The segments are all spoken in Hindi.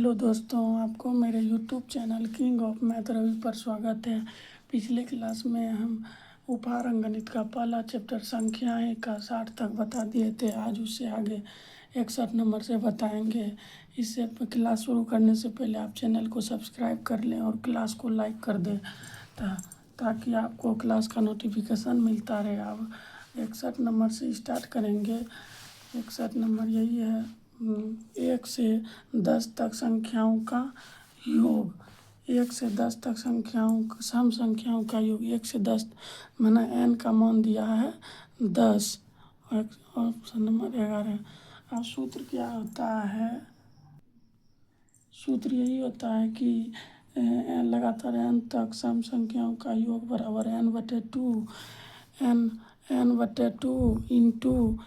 हेलो दोस्तों, आपको मेरे YouTube channel king of math Ravi पर स्वागत है। पिछले क्लास में हम उपहार अंकगणित का पहला चैप्टर संख्याएं का 60 तक बता दिए थे। आज उससे आगे 61 नंबर से बताएंगे। इससे क्लास शुरू करने से पहले आप चैनल को सब्सक्राइब कर लें और क्लास को लाइक कर दें ताकि आपको क्लास का नोटिफिकेशन मिलता रहे। अब 61 नंबर से स्टार्ट करेंगे। 61 नंबर यही है, 1 से 10 तक संख्याओं का योग। 1 से 10 तक सम संख्याओं का योग। 1 से 10 मैंने n का मान दिया है 10। Option number 11। अब सूत्र क्या होता है? सूत्र यही होता है कि लगातार n तक सम संख्याओं का योग बराबर n/2 n/2 into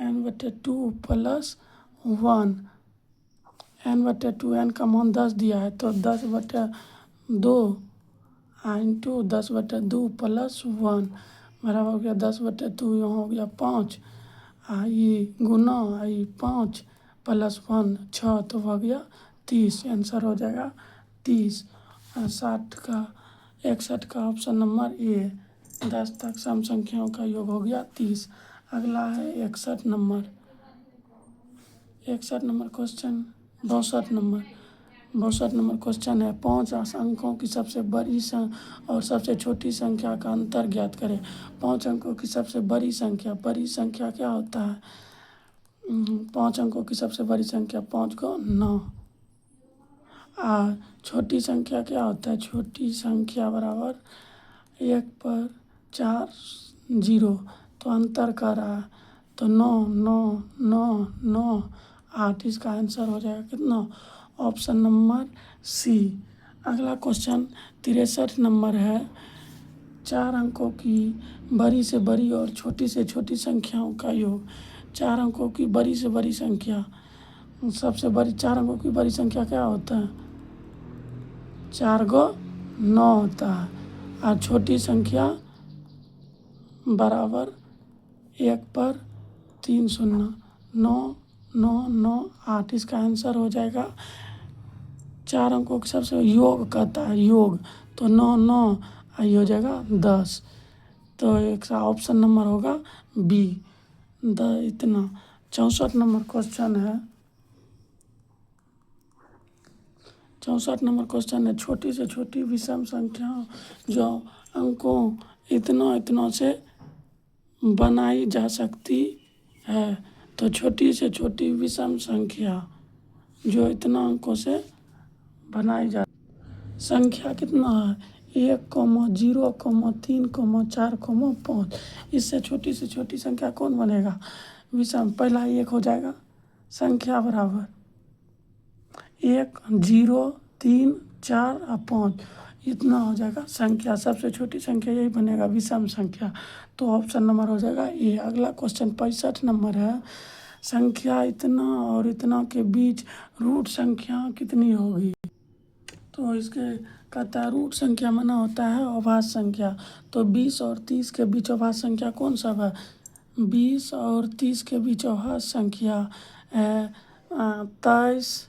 n/2 plus 1। n/2 n का मान 10 दिया है तो 10/2 इंटू 10/2 प्लस 1 बराबर हो गया 10/2। यहाँ हो गया 5 आई गुना आई 5 प्लस 1 6 तो हो गया 30। आंसर हो जाएगा 30। 61 का ऑप्शन नंबर ए। 10 तक सम संख्याओं का योग हो गया 30। अगला है 61 number. 61 number question 62 number question है। 5 अंकों की सबसे बड़ी और सबसे छोटी संख्या का अंतर ज्ञात करें। 5 अंकों की सबसे बड़ी संख्या क्या होता है? 5 अंकों की सबसे बड़ी संख्या 5 को 9। छोटी संख्या क्या होता है? छोटी संख्या बराबर 1 पर 4 0। तो अंतर कर रहा है तो 9 9 9 9 8। इसका आंसर हो जाएगा कितना? Option number C. अगला क्वेश्चन 63 नंबर है। 4 अंकों की बड़ी से बड़ी और छोटी से छोटी संख्याओं का योग। 4 अंकों की बड़ी से बड़ी संख्या, सबसे बड़ी 4 अंकों की बड़ी संख्या क्या होता है? 4 को 9 होता है। और छोटी संख्या बराबर 1 पर 3 0 9 9 9 8। इसका आंसर हो जाएगा 4 अंकों के सबसे योग कहता है योग, तो 9 9 आई हो जाएगा 10। तो एक ऑप्शन नंबर होगा बी इतना। 64 नंबर क्वेश्चन है। 64 नंबर क्वेश्चन है। छोटी से छोटी विषम संख्या जो अंकों इतनों से बनाई जा सकती है। तो छोटी से छोटी विषम संख्या जो इतना अंकों से बनाई जा संख्या कितना है? 1, 0, 3, 4, 5। इससे छोटी से छोटी संख्या कौन बनेगा? विषम। पहला 1 हो जाएगा संख्या बराबर 1 0 3 4 और 5। इतना हो जाएगा संख्या। सबसे छोटी संख्या यही बनेगा विषम संख्या। तो ऑप्शन नंबर हो जाएगा ए। अगला क्वेश्चन 65 नंबर है। संख्या इतना और इतना के बीच रूट संख्या कितनी होगी? तो इसके कहता है रूट संख्या माना होता है अभाज्य संख्या। तो 20 और 30 के बीच अभाज्य संख्या कौन सा है? 20 और 30 के बीच अभाज्य संख्या है 23,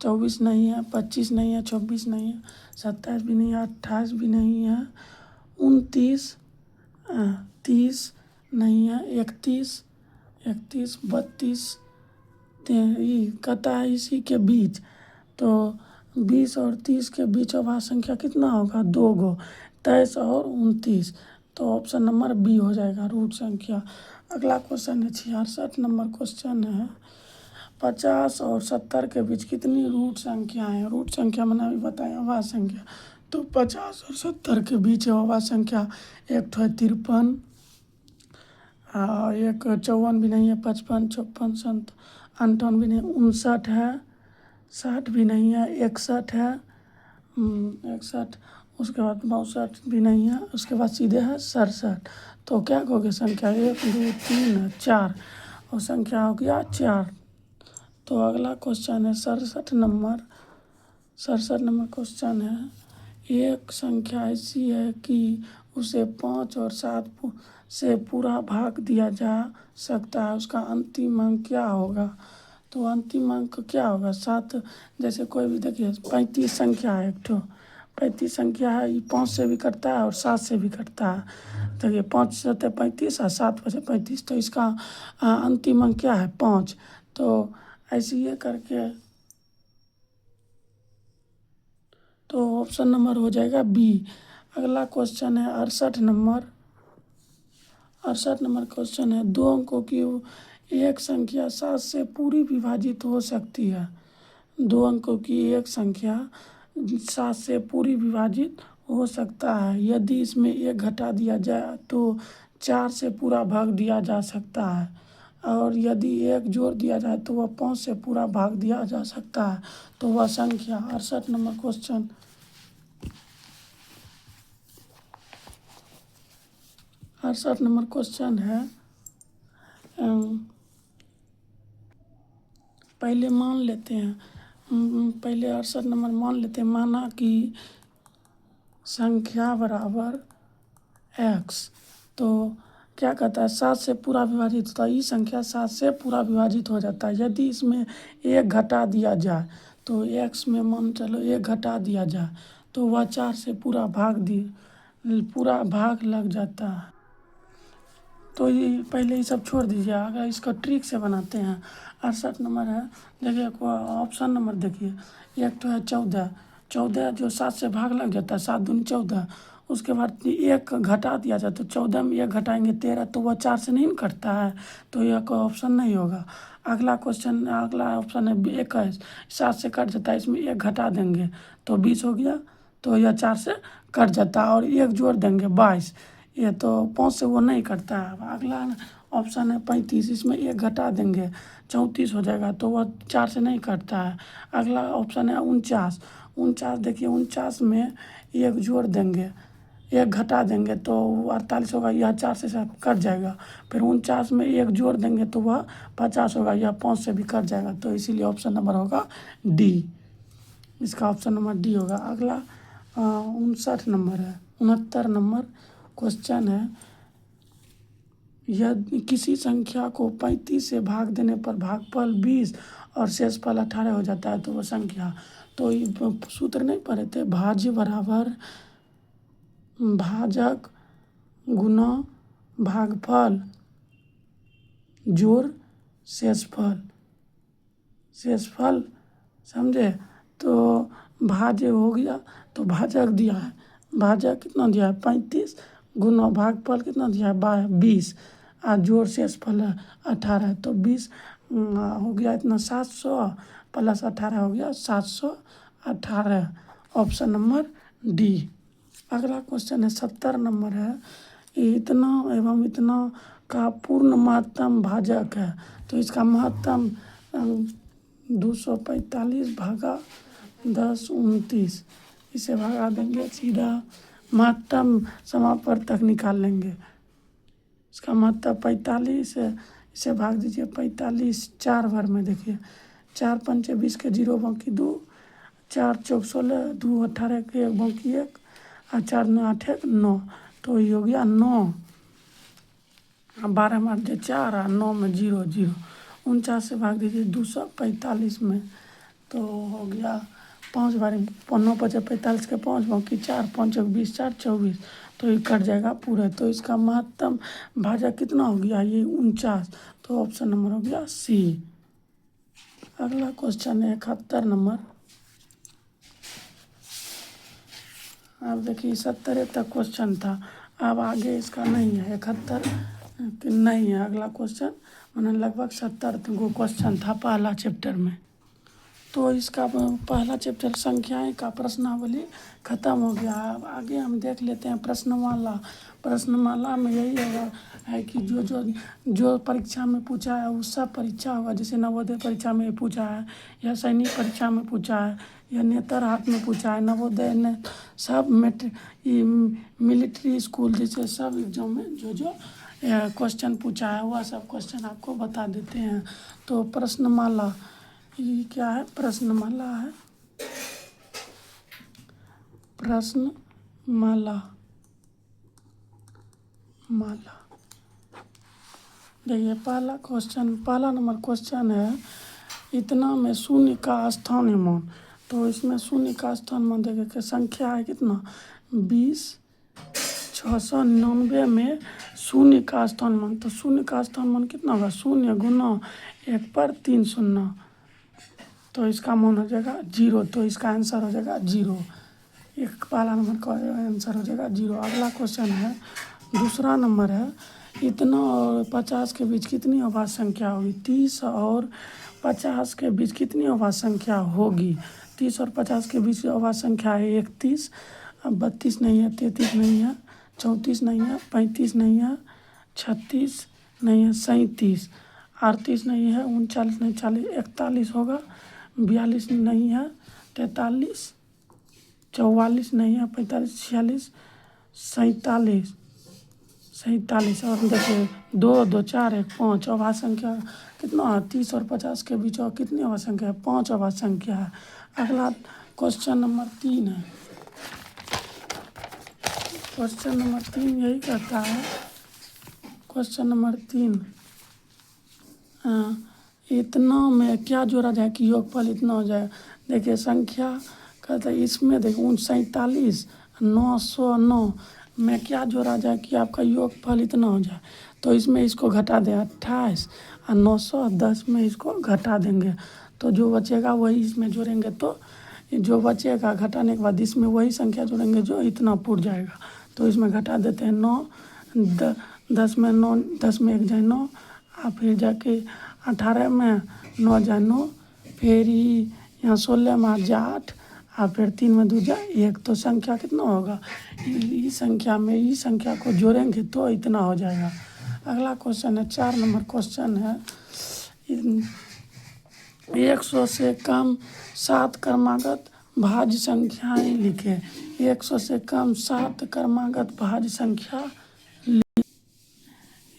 24 नहीं है, 25 नहीं है, 26 नहीं है, 27 भी नहीं है, 28 भी नहीं है, 29 30 नहीं है, 31 32 कहता है इसी के बीच। तो 20 और 30 के बीच अभाज्य संख्या कितना होगा? 2 गो, 23 और 29। तो ऑप्शन नंबर बी हो जाएगा रूट संख्या। अगला क्वेश्चन है 66 नंबर क्वेश्चन है। 50 और 70 के बीच कितनी रूट संख्याएं हैं? रूट संख्या मैंने अभी बताया अभाज्य संख्या। तो 50 और 70 के बीच अभाज्य संख्या एक तो है 53, एक 54 भी नहीं है, 55 56 58 भी नहीं, 59 है, 60 भी नहीं है, 61 है, 61 उसके बाद 62 भी नहीं है, उसके बाद सीधे है 67। तो क्या कहोगे संख्या? 1 2 3 4 और संख्या हो गया 4। तो अगला क्वेश्चन है 67 नंबर। 67 नंबर क्वेश्चन है। एक संख्या ऐसी है कि उसे 5 और 7 से पूरा भाग दिया जा सकता है, उसका अंतिम अंक क्या होगा? तो अंतिम अंक क्या होगा? 7। जैसे कोई भी देखिए 35 संख्या है, एक ठो 35 संख्या है, ये 5 से भी कटता है और 7 से भी कटता है। तो ये 5 से 35 और 7 से 35, तो इसका अंतिम अंक क्या है? 5। तो ऐसे ये करके तो ऑप्शन नंबर हो जाएगा बी। अगला क्वेश्चन है 68 नंबर। 68 नंबर क्वेश्चन है, 2 अंकों की एक संख्या 7 से पूरी विभाजित हो सकती है। 2 अंकों की एक संख्या 7 से पूरी विभाजित हो सकता है। यदि इसमें 1 घटा दिया जाए तो 4 से पूरा भाग दिया जा सकता है, और यदि 1 जोड़ दिया जाए तो वह 5 से पूरा भाग दिया जा सकता है। तो वह संख्या 68 नंबर क्वेश्चन। 68 नंबर क्वेश्चन है, पहले मान लेते हैं, पहले 68 नंबर मान लेते हैं। माना कि संख्या बराबर x, तो क्या कहता है? 7 से पूरा विभाजित होता है। ये संख्या 7 से पूरा विभाजित हो जाता है। यदि इसमें 1 घटा दिया जाए तो x में मान चलो 1 घटा दिया जाए तो वह 4 से पूरा भाग लग जाता है। तो ये पहले ये सब छोड़ दीजिए, अगर इसका ट्रिक से बनाते हैं। 68 नंबर है, देखिए ऑप्शन नंबर देखिए, एक तो है 14। 14 जो 7 से भाग लग जाता है, 7 दूनी 14। उसके बाद 1 घटा दिया जाए तो 14 में 1 घटाएंगे 13, तो वह 4 से नहीं न कटता है, तो यह कोई ऑप्शन नहीं होगा। अगला क्वेश्चन, अगला ऑप्शन है 21। 7 से कट जाता है, इसमें 1 घटा देंगे तो 20 हो गया, तो यह 4 से कट जाता है। और 1 जोड़ देंगे 22, ये तो 5 से वो नहीं कटता है। अगला ऑप्शन है 35, इसमें 1 घटा देंगे 34 हो जाएगा, तो वह 4 से नहीं कटता है। अगला ऑप्शन है 49। 49 देखिए, 49 में 1 जोड़ देंगे, 1 घटा देंगे तो 48 होगा, यह 4 से कट जाएगा। फिर 49 में 1 जोड़ देंगे तो वह 50 होगा, यह 5 से भी कट जाएगा। तो इसीलिए ऑप्शन नंबर होगा डी। इसका ऑप्शन नंबर डी होगा। अगला 59 नंबर है, 69 नंबर क्वेश्चन है, यदि किसी संख्या को 35 से भाग देने पर भागफल 20 और शेषफल 18 हो जाता है, तो वो संख्या। तो ये सूत्र नहीं पढ़े थे? भाज्य बराबर भाजक गुना भागफल जोड़ शेषफल। शेषफल समझे? तो भाज्य हो गया, तो भाजक दिया है, भाजक कितना दिया है? 35 गुना भागफल कितना दिया है? 20, और जोड़ शेषफल है 18, तो 20 हो गया इतना 700 प्लस 18 हो गया 718। Option number D. अगला क्वेश्चन है 70 नंबर है, इतना एवं इतना का पूर्ण महत्तम भाजक है, तो इसका महत्तम 245 भागा 10 29, इसे भगा देंगे, सीधा महत्तम समापवर्तक निकाल लेंगे। इसका महत्तम 45 है, इसे भाग दीजिए 45 4 बार में। देखिए 4 पंचे 20 के 0 बाकी 2, 4 चौक 16, 2 18 के 1 बाकी 1, और 4 9 8 1 9, तो ये हो गया 9। 12 मार दिए 4 और 9 में 0 0। 49 से भाग दीजिए 245 में, तो हो गया 5 बार 9 5 45 के 5 बाकी 4, 5 20 4 24, तो ये कट जाएगा पूरा। तो इसका महत्तम भाजक कितना हो गया? ये 49, तो ऑप्शन नंबर हो गया सी। अगला क्वेश्चन है 71 नंबर। अब देखिए 70 तक क्वेश्चन था, अब आगे इसका नहीं है, 71 नहीं है। अगला क्वेश्चन मैंने लगभग 70 को क्वेश्चन था पहला चैप्टर में। तो इसका पहला चैप्टर संख्याएं का प्रश्नावली खत्म हो गया। अब आगे हम देख लेते हैं प्रश्नमाला। प्रश्नमाला में यही होगा है कि जो परीक्षा में पूछा है वो सब परीक्षा होगा। जैसे नवोदय परीक्षा में पूछा है, या सैनिक परीक्षा में पूछा है, या नेतरहाट में पूछा है, नवोदय ने सब मिलिट्री स्कूल जैसे सब एग्जाम में जो क्वेश्चन पूछा है वह सब क्वेश्चन आपको बता देते हैं। तो प्रश्नमाला ये क्या है? प्रश्नमाला है, प्रश्नमाला देखिए पहला क्वेश्चन, पहला नंबर क्वेश्चन है, इतना में शून्य का स्थानीय मान, तो इसमें शून्य का स्थान मान देंगे कि संख्या है कितना 20,699 में शून्य का स्थान मान, तो शून्य का स्थान मान कितना होगा 0 गुना 1 पर 3 शून्य, तो इसका मान हो जाएगा 0, तो इसका आंसर हो जाएगा 0। एक वाला नंबर का आंसर हो जाएगा 0। अगला क्वेश्चन है, दूसरा नंबर है, इतना और 50 के बीच कितनी अभाज्य संख्या होगी। 30 और 50 के बीच कितनी अभाज्य संख्या होगी। 30 और 50 के बीच अभाज्य संख्या है 31, 32 नहीं है, 33 नहीं है, 34 नहीं है, 35 नहीं है, 36 नहीं है, 37, 38 नहीं है, 39 नहीं, 40, 41 होगा, 42 नहीं है, 43, 44 नहीं है, 45, 46, 47 और देखिए 2, 2, 4, 1, 5 अभाज्य संख्या कितना है 30 और 50 के बीच और कितनी अभाज्य संख्या है 5 अभाज्य संख्या है। अगला क्वेश्चन नंबर 3 है। क्वेश्चन नंबर 3 यही कहता है, क्वेश्चन नंबर 3 इतना में क्या जोड़ा जाए कि योगफल इतना हो जाए। देखिए संख्या कहता है इसमें देखिए 47, 909 में क्या जोड़ा जाए कि आपका योगफल इतना हो जाए, तो इसमें इसको घटा दें 28 और 910 में इसको घटा देंगे, तो जो बचेगा वही इसमें जोड़ेंगे, तो जो बचेगा घटाने के बाद इसमें वही संख्या जोड़ेंगे जो इतना पुर जाएगा, तो इसमें घटा देते हैं 9, 10 में 9, 10 में 1 जाए 9, और फिर जाके 18 में 9 जाए 9, फिर यहाँ 16 में 8 जाए 8, और फिर 3 में 2 जाए 1, तो संख्या कितना होगा इस संख्या में इस संख्या को जोड़ेंगे तो इतना हो जाएगा। अगला क्वेश्चन है 4 नंबर क्वेश्चन है, 100 से कम 7 क्रमागत भाज्य संख्याएं लिखे। 100 से कम 7 क्रमागत भाज्य संख्या,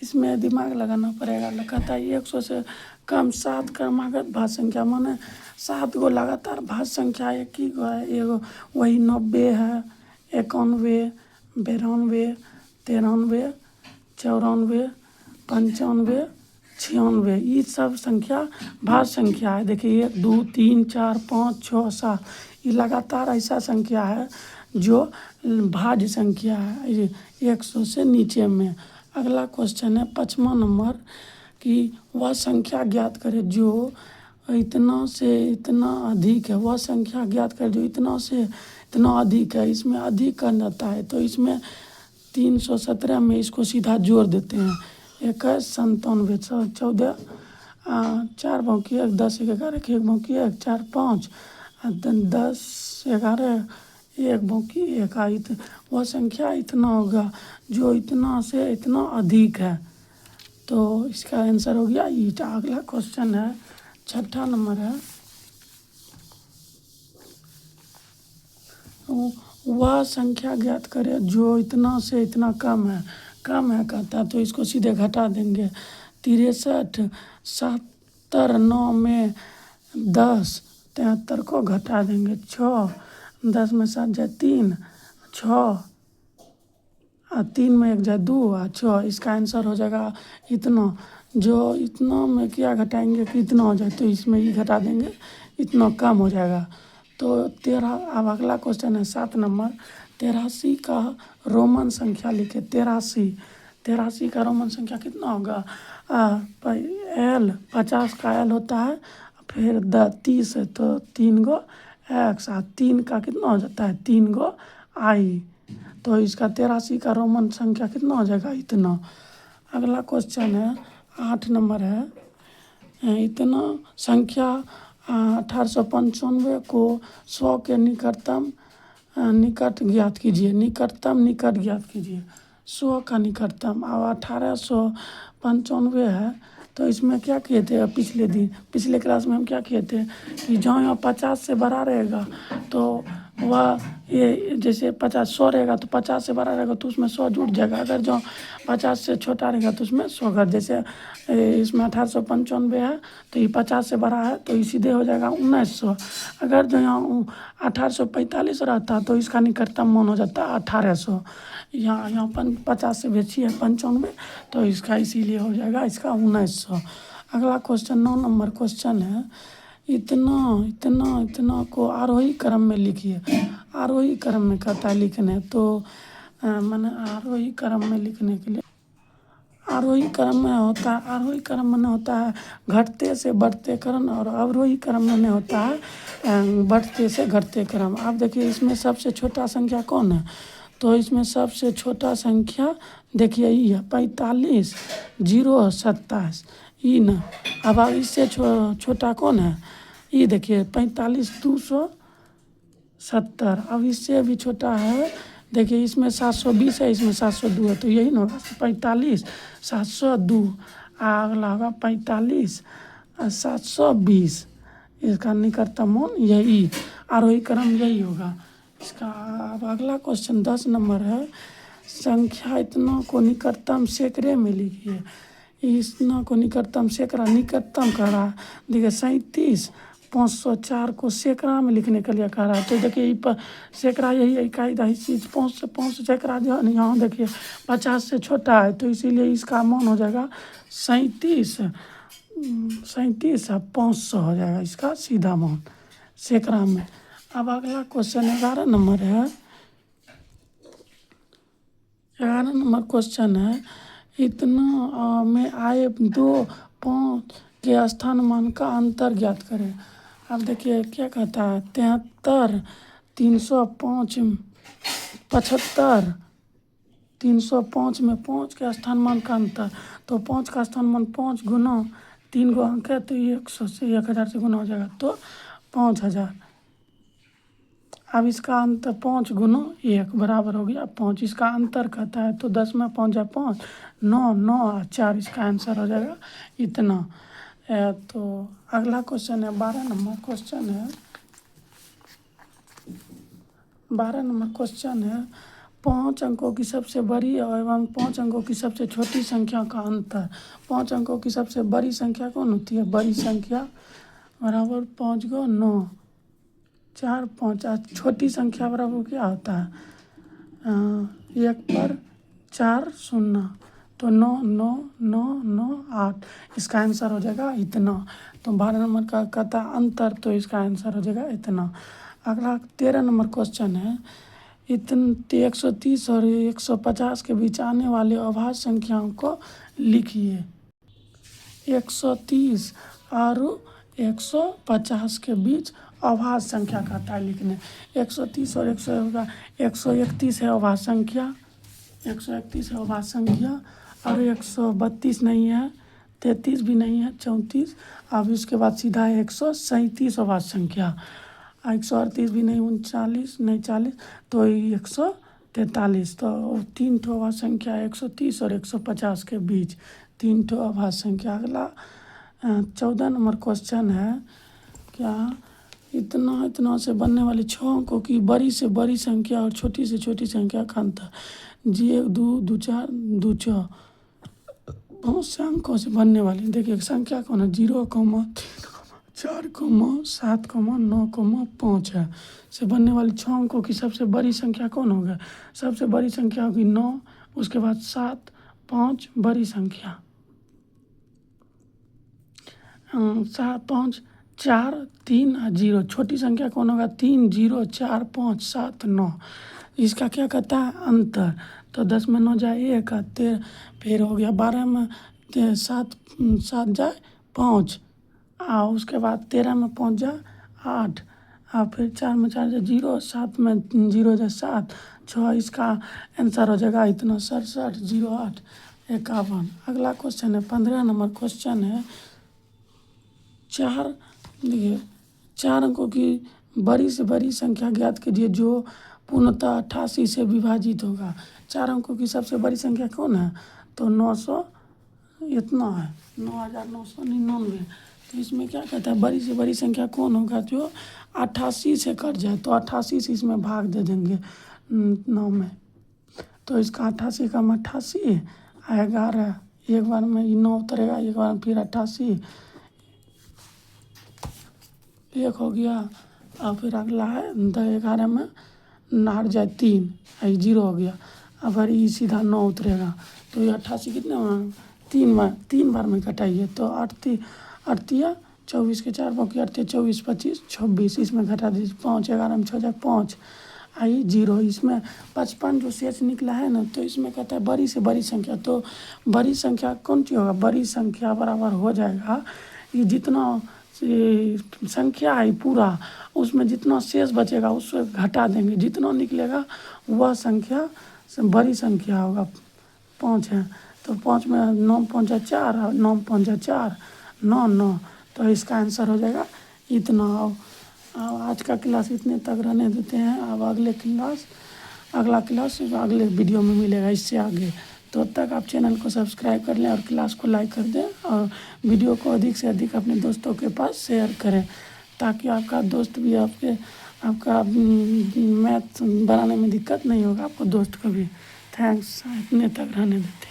इसमें दिमाग लगाना पड़ेगा। कहता है 100 से कम 7 क्रमागत भाज्य संख्या, माने 7 गो लगातार भाज्य संख्या एक ही गो है, एगो वही 90 है, 91, 92, 93, 94, 95, 96, ये सब संख्या भाज्य संख्या है। देखिए 1, 2, 3, 4, 5, 6, 7, ये लगातार ऐसा संख्या है जो भाज्य संख्या है 100 से नीचे में। अगला क्वेश्चन है 5वां नंबर कि वह संख्या ज्ञात करें जो इतना से इतना अधिक है। वह संख्या ज्ञात करें जो इतना से इतना अधिक है। इसमें अधिक करना जाता है, तो इसमें 317 में इसको सीधा जोड़ देते हैं। 21, 97, 14, 4 बाकी 1, 10, 11, 1 बाकी 1, 4, 5, 10, 11, 1 बाकी 1, वह संख्या इतना होगा जो इतना से इतना अधिक है, तो इसका आंसर हो गया ईटा। अगला क्वेश्चन है 6ठा नंबर है, वह संख्या ज्ञात करें जो इतना से इतना कम है कहता है, तो इसको सीधे घटा देंगे। 63, 70, 9 में 10, 73 को घटा देंगे 6, 10 में 7 जाए 3, 6, 3 में 1 जाए 2 और 6, इसका आंसर हो जाएगा इतना। जो इतना में क्या घटाएंगे कि इतना हो जाए, तो इसमें ही घटा देंगे, इतना कम हो जाएगा। तो 13। अब अगला क्वेश्चन है 7 नंबर, 83 का रोमन संख्या लिखे। 83 का रोमन संख्या कितना होगा एल, 50 का एल होता है, फिर 30 है तो 3 गो एक्स, 3 का कितना हो जाता है 3 गो आई, तो इसका 83 का रोमन संख्या कितना हो जाएगा इतना। अगला क्वेश्चन है 8 नंबर है, इतना संख्या 1895 को 100 के निकटतम निकट ज्ञात कीजिए। निकट ज्ञात कीजिए 100 का निकटतम। अब 1895 है, तो इसमें क्या किए थे पिछले क्लास में हम क्या किए थे कि जहाँ यहाँ 50 से बड़ा रहेगा तो वह ये जैसे 100 रहेगा तो 50 से बड़ा रहेगा तो उसमें 100 जुड़ जाएगा। अगर जो 50 से छोटा रहेगा तो उसमें 100 घट, जैसे इसमें 1895 है तो ये 50 से बड़ा है तो ये सीधे हो जाएगा 1900। अगर जो यहाँ 1845 रहता तो इसका निकटतम मान हो जाता 1800। यहाँ 50 से बेची है 95, तो इसका इसीलिए हो जाएगा इसका 1900। अगला क्वेश्चन 9 नंबर क्वेश्चन है, इतना इतना इतना को आरोही क्रम में लिखिए। आरोही क्रम में कहता है लिखने, तो मैंने आरोही क्रम में लिखने के लिए आरोही क्रम में होता है, आरोही क्रम में होता है घटते से बढ़ते क्रम, और अवरोही क्रम में होता है बढ़ते से घटते क्रम। आप देखिए इसमें सबसे छोटा संख्या कौन है, तो इसमें सबसे छोटा संख्या देखिए ई है 45, 0 27 ई न। अब इससे छोटा कौन है, ये देखिए 45 270। अब इससे भी छोटा है, देखिए इसमें 720 है, इसमें 702 है, तो यही ना होगा 45 702। अगला होगा 45 720। इसका निकटतम मान यही आरोही क्रम यही होगा इसका। अब अगला क्वेश्चन 10 नंबर है, संख्या इतना को निकटतम सैकड़े में लिखिए। इतना को निकटतम सैकड़ा निकटतम कह रहा है, देखिए 37 504 को सैकड़ा में लिखने के लिए कह रहा है। तो देखिए ये पर सैकड़ा यही इकाई दही चीज 5 सैकड़ा जो है ना, यहाँ देखिए 50 से छोटा है, तो इसीलिए इसका मान हो जाएगा 37 और 500 हो जाएगा इसका सीधा मान सैकड़ा में। अब अगला क्वेश्चन 11 नंबर है। 11 नंबर क्वेश्चन है, इतना में आए 2 5 के स्थान मान का अंतर ज्ञात करें। अब देखिए क्या कहता है, 73 305 75 305 में 5 के स्थान मान का अंतर, तो 5 का स्थान मान 5 गुना 3 गो अंक है, तो 100 से 1000 से गुना हो जाएगा, तो 5000। अब इसका अंतर 5 गुना 1 बराबर हो गया 5। इसका अंतर कहता है, तो 10 में 5 है 5 9 9 और 4 इसका आंसर हो जाएगा इतना। तो अगला क्वेश्चन है 12 नंबर क्वेश्चन है। 12 नंबर क्वेश्चन है, 5 अंकों की सबसे बड़ी एवं 5 अंकों की सबसे छोटी संख्या का अंतर। 5 अंकों की सबसे बड़ी संख्या कौन होती है, बड़ी संख्या बराबर 5 को 9 4 5। छोटी संख्या बराबर क्या होता है, 1 पर 4 0, तो 9 9 9 9 8 इसका आंसर हो जाएगा इतना। तो 12 नंबर का कहता अंतर, तो इसका आंसर हो जाएगा इतना। अगला 13 नंबर क्वेश्चन है, 130 और 150 के बीच आने वाले अभाज्य संख्याओं को लिखिए। 130 और 150 के बीच अभाज्य संख्या कहता है लिखने। 130 और 131 है अभाज्य संख्या, 131 है अभाज्य संख्या, और 132 नहीं है, 33 भी नहीं है, 34। अब इसके बाद सीधा है 137 अभाज्य संख्या, 138 भी नहीं, 39 नहीं 40, तो 143। तो 3 ठो अभाज्य संख्या 130 और 150 के बीच 3 ठो अभाज्य संख्या। अगला 14 नंबर क्वेश्चन है, क्या इतना से बनने वाली 6 अंकों की बड़ी से बड़ी संख्या और छोटी से छोटी संख्या का अंतर। 1 2 2 4 2 4 बहुत से अंकों से बनने वाली, देखिए संख्या कौन है, 0 3 4 7 9 5 है से बनने वाली 6 अंकों की सबसे बड़ी संख्या कौन होगा। सबसे बड़ी संख्या होगी 9, उसके बाद 7 5 बड़ी संख्या 7 5 4 3 और 0। छोटी संख्या कौन होगा, 3 0 4 5 7 9। इसका क्या कहता है अंतर, तो 10 में 9 जाए 1 और 13, फिर हो गया 12 में 7 जाए 5, और उसके बाद 13 में 5 जाए 8, और फिर 4 में 4 जाए 0, 7 में 0 जाए 7 6। इसका आंसर हो जाएगा इतना 67 08 51। अगला क्वेश्चन है 15 नंबर क्वेश्चन है, 4 देखिए 4 अंकों की बड़ी से बड़ी संख्या ज्ञात कीजिए जो पूर्णतः 88 से विभाजित होगा। 4 अंकों की सबसे बड़ी संख्या कौन है, तो 900 इतना है 9999। तो इसमें क्या कहता है, बड़ी से बड़ी संख्या कौन होगा जो 88 से कट जाए, तो 88 से इसमें भाग दे देंगे 9 में, तो इसका 88 का 88 11, एक बार में 9 उतरेगा, एक बार फिर 88 1 हो गया, और फिर अगला है 11 में नार जाए 3 0 हो गया, अब ये सीधा 9 उतरेगा, तो ये 88 कितने 3 बार में कटाइए, तो 8 8 या 24 के 4 पाँव की 8 24 25 26, इसमें घटा दीजिए 5 11 में 6 जाए 5 आई 0। इसमें 55 जो शेष निकला है ना, तो इसमें कहता है बड़ी से बड़ी संख्या। तो बड़ी संख्या कौन सी होगा? बड़ी संख्या बराबर हो जाएगा ये जितना संख्या है पूरा, उसमें जितना शेष बचेगा उससे घटा देंगे, जितना निकलेगा वह संख्या बड़ी संख्या होगा। 5 है तो 5 में 9 5 4 और 9 5 4 9 9, तो इसका आंसर हो जाएगा इतना। अब आज का क्लास इतने तक रहने देते हैं। अब अगला क्लास अगले वीडियो में मिलेगा इससे आगे। तो तब तक आप चैनल को सब्सक्राइब कर लें और क्लास को लाइक कर दें और वीडियो को अधिक से अधिक अपने दोस्तों के पास शेयर करें, ताकि आपका दोस्त भी आपका मैथ बनाने में दिक्कत नहीं होगा, आपको दोस्त को भी। थैंक्स, इतने तक रहने देते हैं।